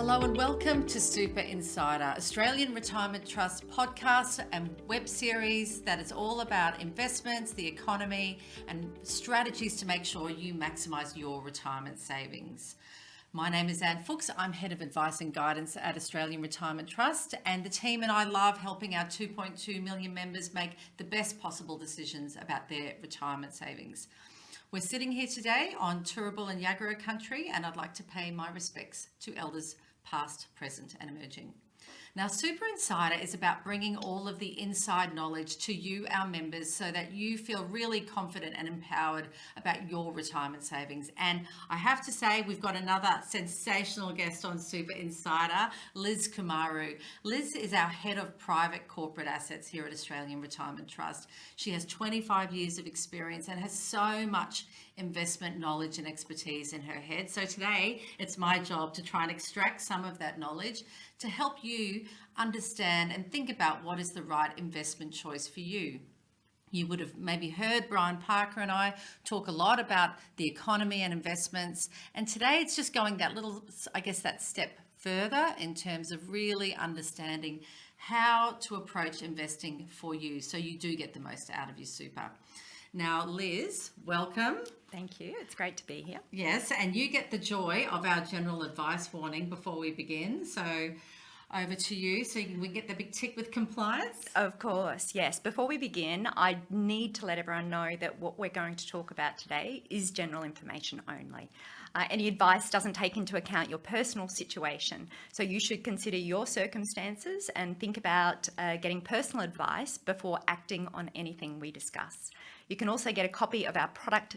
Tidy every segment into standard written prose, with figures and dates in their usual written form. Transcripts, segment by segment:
Hello and welcome to Super Insider, Australian Retirement Trust podcast and web series that is all about investments, the economy, and strategies to make sure you maximise your retirement savings. My name is Anne Fuchs. I'm Head of Advice and Guidance at Australian Retirement Trust, and the team and I love helping our 2.2 million members make the best possible decisions about their retirement savings. We're sitting here today on Turrbal and Yagara country, and I'd like to pay my respects to elders past, present and emerging. Now, Super Insider is about bringing all of the inside knowledge to you, our members, so that you feel really confident and empowered about your retirement savings. And I have to say, we've got another sensational guest on Super Insider, Liz Kumaru. Liz is our Head of Private Corporate Assets here at Australian Retirement Trust. She has 25 years of experience and has so much investment knowledge and expertise in her head. So today, it's my job to try and extract some of that knowledge to help you understand and think about what is the right investment choice for you. You would have maybe heard Brian Parker and I talk a lot about the economy and investments. And today it's just going that little, I guess, that step further in terms of really understanding how to approach investing for you so you do get the most out of your super. Now, Liz, welcome. Thank you. It's great to be here. Yes, and you get the joy of our general advice warning before we begin. So over to you so we get the big tick with compliance. Of course, yes. Before we begin, I need to let everyone know that what we're going to talk about today is general information only. Any advice doesn't take into account your personal situation, so you should consider your circumstances and think about getting personal advice before acting on anything we discuss. You can also get a copy of our product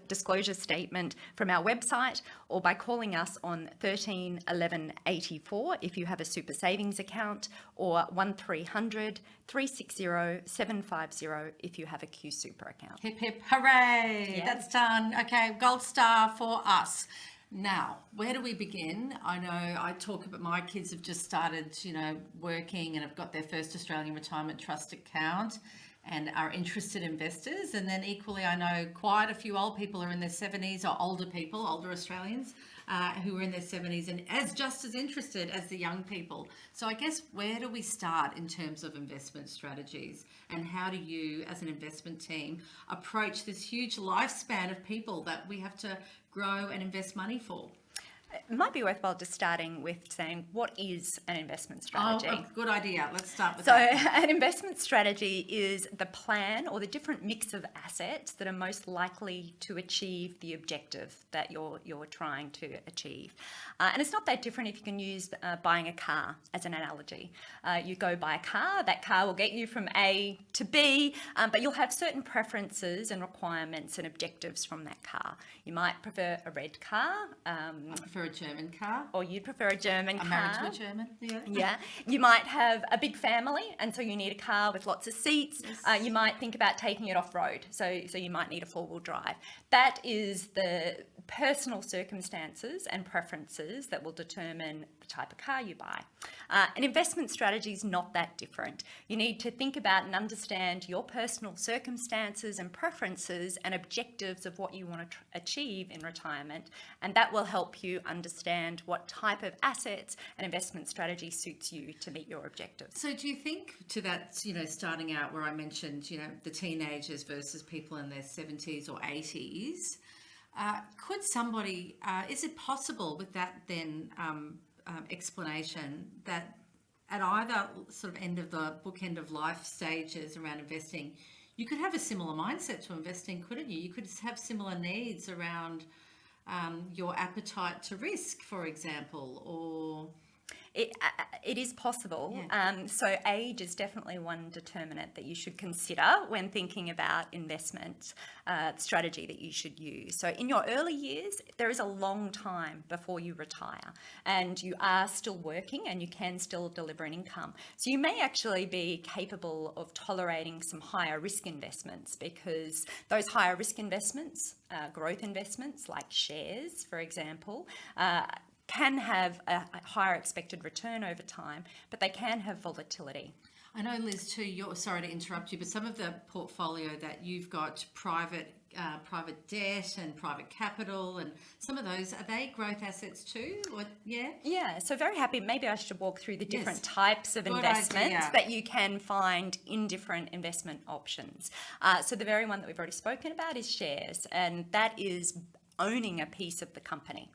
disclosure statement from our website or by calling us on 13 11 84 if you have a super savings account, or 1300 360 750 if you have a Q Super account. Hip hip hooray! Yeah. That's done. Okay, gold star for us. Now, where do we begin? I know I talk about my kids have just started, working and have got their first Australian Retirement Trust account and are interested investors. And then equally, I know quite a few old people are in their 70s, or older people, older Australians who are in their 70s and just as interested as the young people. So I guess, where do we start in terms of investment strategies, and how do you as an investment team approach this huge lifespan of people that we have to grow and invest money for? It might be worthwhile just starting with saying, what is an investment strategy? Oh, good idea. Let's start with that. So an investment strategy is the plan or the different mix of assets that are most likely to achieve the objective that you're trying to achieve. And it's not that different if you can use buying a car as an analogy. You go buy a car, that car will get you from A to B, but you'll have certain preferences and requirements and objectives from that car. You might prefer a red car. I prefer a German car. Or you'd prefer a German car. I'm married to a German, yeah. Yeah. You might have a big family, and so you need a car with lots of seats. Yes. You might think about taking it off-road, so you might need a four-wheel drive. That is the personal circumstances and preferences that will determine the type of car you buy. An investment strategy is not that different. You need to think about and understand your personal circumstances and preferences and objectives of what you want to achieve in retirement, and that will help you understand what type of assets and investment strategy suits you to meet your objectives. So do you think to that, starting out where I mentioned, the teenagers versus people in their 70s or 80s, could somebody, is it possible with that then explanation that at either sort of end of the bookend of life stages around investing, you could have a similar mindset to investing, couldn't you? You could have similar needs around your appetite to risk, for example, or... It is possible. Yeah. So age is definitely one determinant that you should consider when thinking about investment strategy that you should use. So in your early years, there is a long time before you retire, and you are still working and you can still deliver an income. So you may actually be capable of tolerating some higher risk investments, because those higher risk investments, growth investments like shares, for example, can have a higher expected return over time, but they can have volatility. I know, Liz, too, sorry to interrupt you, but some of the portfolio that you've got private private debt and private capital, and some of those, are they growth assets too? Or, yeah? Yeah, so very happy. Maybe I should walk through the different Yes. types of Good investments idea. that you can find in different investment options. So the very one that we've already spoken about is shares, and that is owning a piece of the company.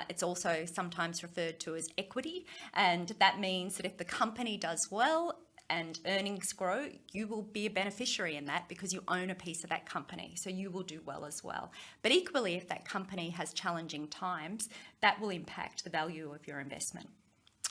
It's also sometimes referred to as equity, and that means that if the company does well and earnings grow, you will be a beneficiary in that because you own a piece of that company. So you will do well as well. But equally, if that company has challenging times, that will impact the value of your investment.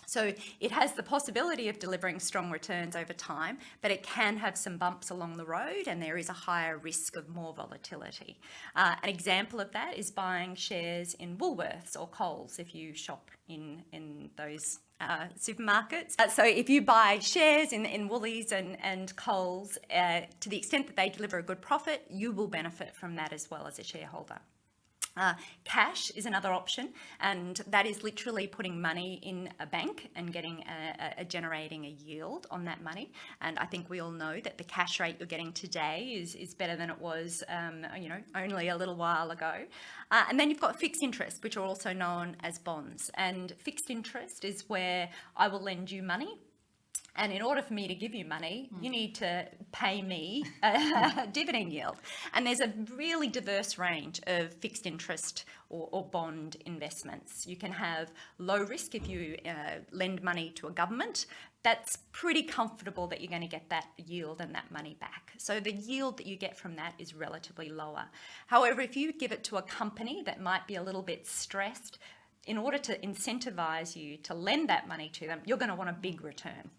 So it has the possibility of delivering strong returns over time, but it can have some bumps along the road, and there is a higher risk of more volatility. An example of that is buying shares in Woolworths or Coles if you shop in those supermarkets. So if you buy shares in Woolies and Coles, to the extent that they deliver a good profit, you will benefit from that as well as a shareholder. Cash is another option, and that is literally putting money in a bank and getting generating a yield on that money. And I think we all know that the cash rate you're getting today is better than it was, only a little while ago. And then you've got fixed interest, which are also known as bonds. And fixed interest is where I will lend you money. And in order for me to give you money, you need to pay me a dividend yield. And there's a really diverse range of fixed interest or bond investments. You can have low risk if you lend money to a government. That's pretty comfortable that you're going to get that yield and that money back. So the yield that you get from that is relatively lower. However, if you give it to a company that might be a little bit stressed, in order to incentivize you to lend that money to them, you're going to want a big return.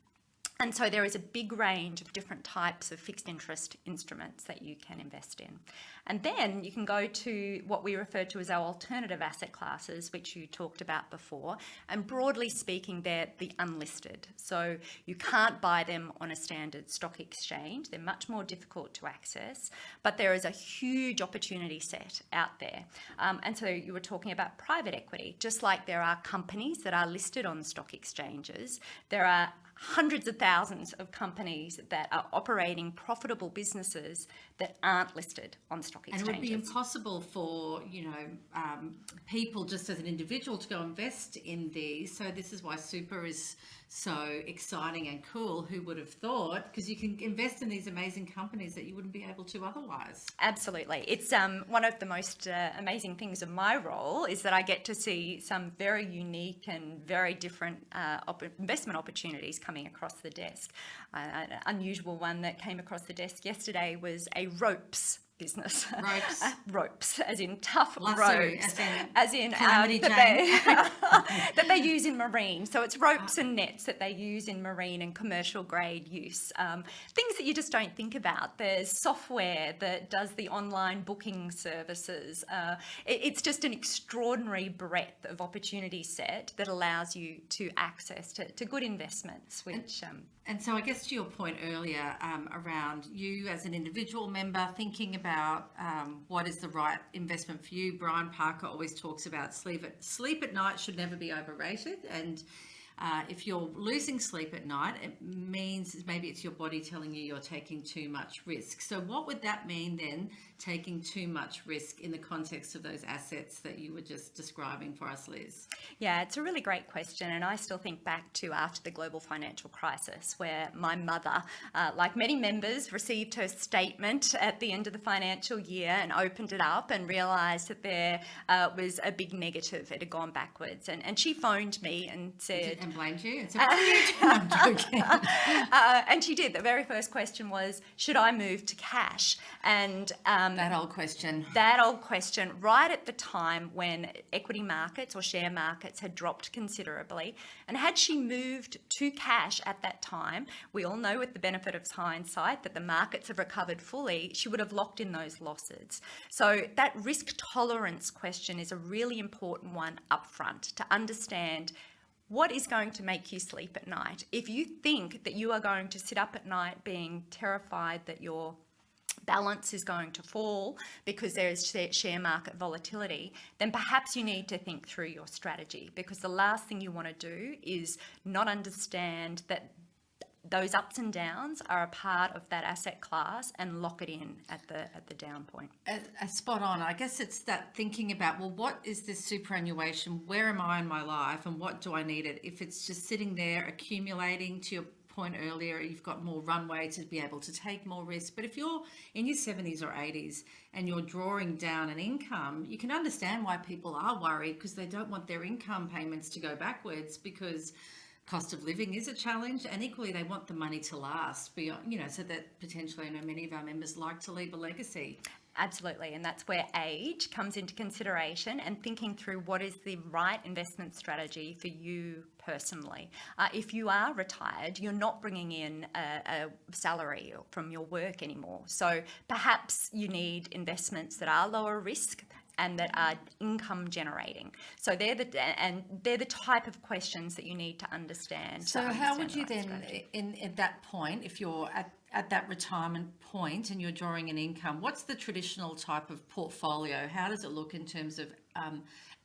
And so there is a big range of different types of fixed interest instruments that you can invest in. And then you can go to what we refer to as our alternative asset classes, which you talked about before. And broadly speaking, they're the unlisted. So you can't buy them on a standard stock exchange. They're much more difficult to access, but there is a huge opportunity set out there. And so you were talking about private equity. Just like there are companies that are listed on stock exchanges, there are hundreds of thousands of companies that are operating profitable businesses that aren't listed on stock exchanges. And it would be impossible for, people just as an individual to go invest in these. So this is why super is so exciting and cool. Who would have thought? Because you can invest in these amazing companies that you wouldn't be able to otherwise. Absolutely. It's one of the most amazing things of my role is that I get to see some very unique and very different investment opportunities coming across the desk. An unusual one that came across the desk yesterday was a ropes business. Ropes. Ropes, as in tough Lasso, ropes. as in Calamity Jane. That they use in marine. So it's ropes and nets that they use in marine and commercial grade use. Things that you just don't think about. There's software that does the online booking services. It's just an extraordinary breadth of opportunity set that allows you to access to good investments, which... And so I guess to your point earlier around you as an individual member thinking about what is the right investment for you, Brian Parker always talks about sleep at night should never be overrated. And if you're losing sleep at night, it means maybe it's your body telling you you're taking too much risk. So what would that mean then, taking too much risk in the context of those assets that you were just describing for us, Liz? Yeah, it's a really great question. And I still think back to after the global financial crisis, where my mother, like many members, received her statement at the end of the financial year and opened it up and realised that there was a big negative. It had gone backwards. And she phoned me and said... And blamed you and said, what are you doing? I'm joking. And she did. The very first question was, should I move to cash? And that old question. That old question, right at the time when equity markets or share markets had dropped considerably. And had she moved to cash at that time, we all know with the benefit of hindsight that the markets have recovered fully, she would have locked in those losses. So that risk tolerance question is a really important one up front to understand what is going to make you sleep at night. If you think that you are going to sit up at night being terrified that your balance is going to fall because there is share market volatility, then perhaps you need to think through your strategy, because the last thing you want to do is not understand that those ups and downs are a part of that asset class and lock it in at the down point. Spot on. I guess it's that thinking about, well, what is this superannuation? Where am I in my life and what do I need it? If it's just sitting there accumulating, to your point earlier, you've got more runway to be able to take more risk. But if you're in your 70s or 80s and you're drawing down an income, you can understand why people are worried, because they don't want their income payments to go backwards, because cost of living is a challenge, and equally they want the money to last beyond, so that potentially, many of our members like to leave a legacy. Absolutely, and that's where age comes into consideration, and thinking through what is the right investment strategy for you personally. If you are retired, you're not bringing in a salary from your work anymore. So perhaps you need investments that are lower risk and that are income generating. So they're the type of questions that you need to understand. So how would you then, at that point, if you're at that retirement point and you're drawing an income, what's the traditional type of portfolio? How does it look in terms of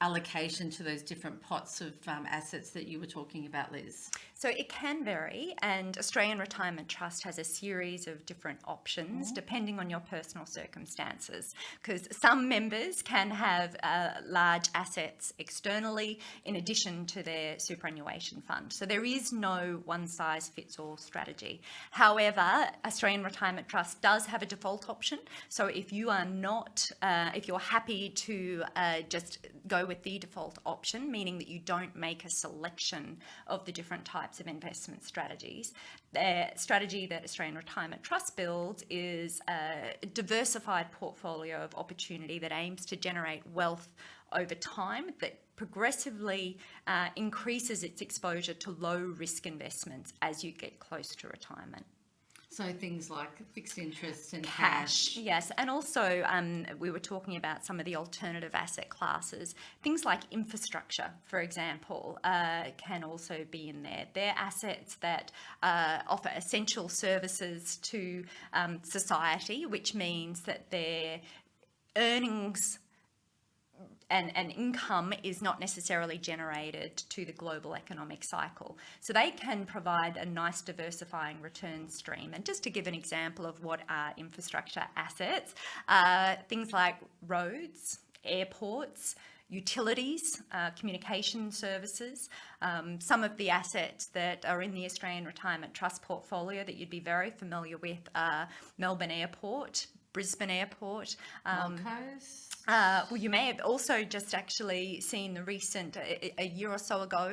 allocation to those different pots of assets that you were talking about, Liz? So it can vary, and Australian Retirement Trust has a series of different options depending on your personal circumstances, because some members can have large assets externally in addition to their superannuation fund. So there is no one-size-fits-all strategy. However, Australian Retirement Trust does have a default option. So if you are not, if you're happy to just go with the default option, meaning that you don't make a selection of the different types of investment strategies, the strategy that Australian Retirement Trust builds is a diversified portfolio of opportunity that aims to generate wealth over time, that progressively increases its exposure to low risk investments as you get close to retirement. So things like fixed interest and cash. Yes, and also we were talking about some of the alternative asset classes. Things like infrastructure, for example, can also be in there. They're assets that offer essential services to society, which means that their earnings and income is not necessarily generated to the global economic cycle. So they can provide a nice diversifying return stream. And just to give an example of what are infrastructure assets, things like roads, airports, utilities, communication services, some of the assets that are in the Australian Retirement Trust portfolio that you'd be very familiar with are Melbourne Airport, Brisbane Airport. Gold Coast. Well, you may have also just actually seen the recent, a year or so ago,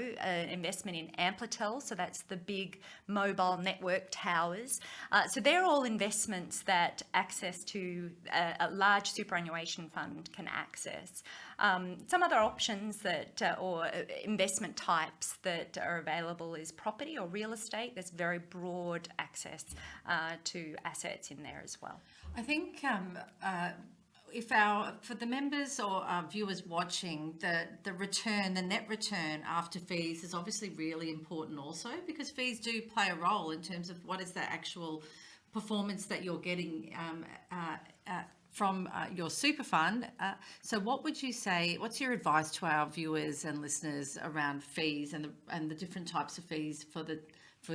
investment in Amplitel. So that's the big mobile network towers. So they're all investments that access to a large superannuation fund can access. Some other options that, or investment types that are available is property or real estate. There's very broad access to assets in there as well. I think for the members or our viewers watching, the return, the net return after fees is obviously really important also, because fees do play a role in terms of what is the actual performance that you're getting from your super fund. So what would you say, what's your advice to our viewers and listeners around fees and the different types of fees for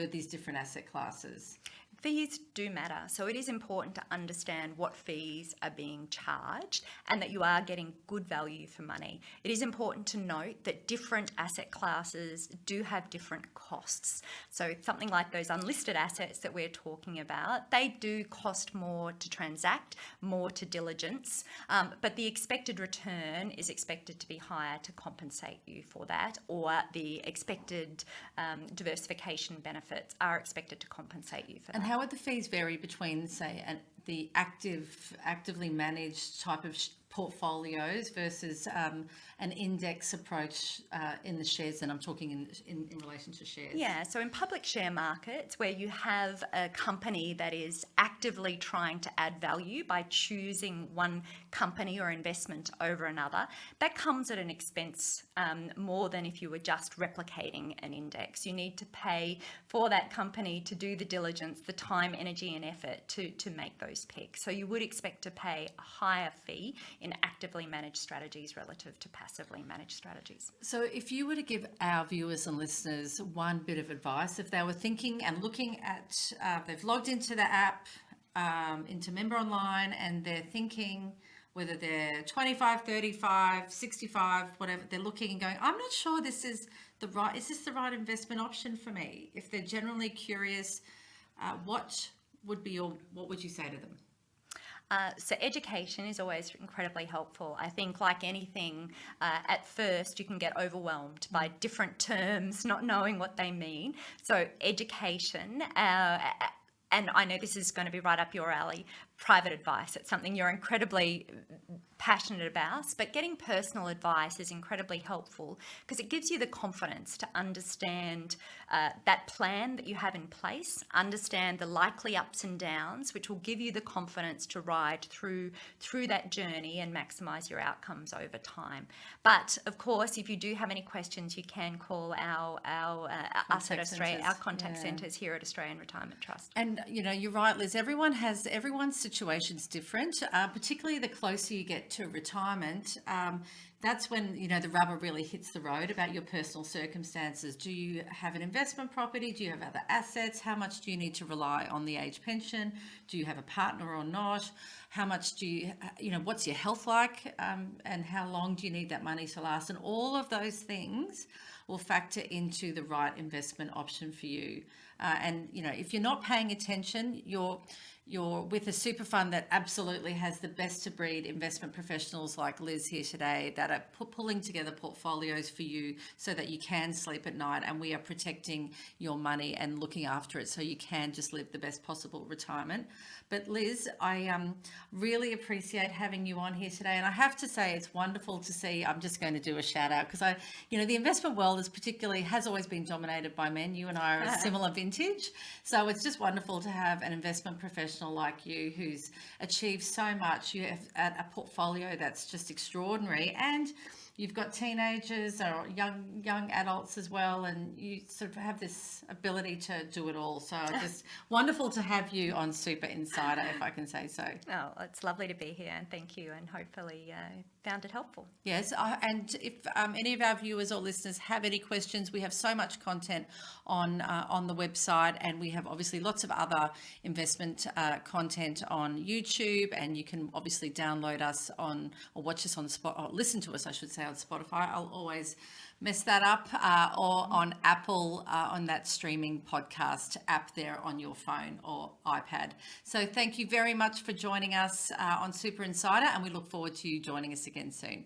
these different asset classes? Fees do matter, so it is important to understand what fees are being charged and that you are getting good value for money. It is important to note that different asset classes do have different costs. So something like those unlisted assets that we're talking about, they do cost more to transact, more to diligence, but the expected return is expected to be higher to compensate you for that, or the expected diversification benefits are expected to compensate you for that. And how would the fees vary between, say, the actively managed type of portfolios versus an index approach in the shares? And I'm talking in relation to shares. Yeah, so in public share markets where you have a company that is actively trying to add value by choosing one company or investment over another, that comes at an expense more than if you were just replicating an index. You need to pay for that company to do the diligence, the time, energy and effort to make those picks. So you would expect to pay a higher fee in in actively managed strategies relative to passively managed strategies. So if you were to give our viewers and listeners one bit of advice, if they were thinking and looking at, they've logged into the app, into Member Online, and they're thinking, whether they're 25, 35, 65, whatever, they're looking and going, I'm not sure is this the right investment option for me? If they're generally curious, what would you say to them? So education is always incredibly helpful. I think, like anything, at first you can get overwhelmed by different terms, not knowing what they mean. So education, and I know this is going to be right up your alley, private advice. It's something you're incredibly passionate about, but getting personal advice is incredibly helpful because it gives you the confidence to understand that plan that you have in place, understand the likely ups and downs, which will give you the confidence to ride through that journey and maximize your outcomes over time. But of course, if you do have any questions, you can call our contact centres here at Australian Retirement Trust. And you're right, Liz. Everyone's situation's different, particularly the closer you get to retirement. That's when the rubber really hits the road about your personal circumstances. Do you have an investment property? Do you have other assets? How much do you need to rely on the age pension? Do you have a partner or not? How much do you what's your health like, and how long do you need that money to last? And all of those things will factor into the right investment option for you. And if you're not paying attention, you're with a super fund that absolutely has the best to breed investment professionals like Liz here today that are pulling together portfolios for you so that you can sleep at night, and we are protecting your money and looking after it so you can just live the best possible retirement. But Liz, I really appreciate having you on here today, and I have to say it's wonderful to see. I'm just going to do a shout out because the investment world has always been dominated by men. You and I are a similar vintage, so it's just wonderful to have an investment professional like you who's achieved so much. You have a portfolio that's just extraordinary, and you've got teenagers or young adults as well, and you sort of have this ability to do it all. So just wonderful to have you on Super Insider, if I can say so. Oh, it's lovely to be here, and thank you, and hopefully found it helpful. Yes, and if any of our viewers or listeners have any questions, we have so much content on the website, and we have obviously lots of other investment content on YouTube, and you can obviously download us or watch us on or listen to us, I should say, on Spotify. I'll always mess that up, or on Apple, on that streaming podcast app there on your phone or iPad. So thank you very much for joining us on Super Insider, and we look forward to you joining us again soon.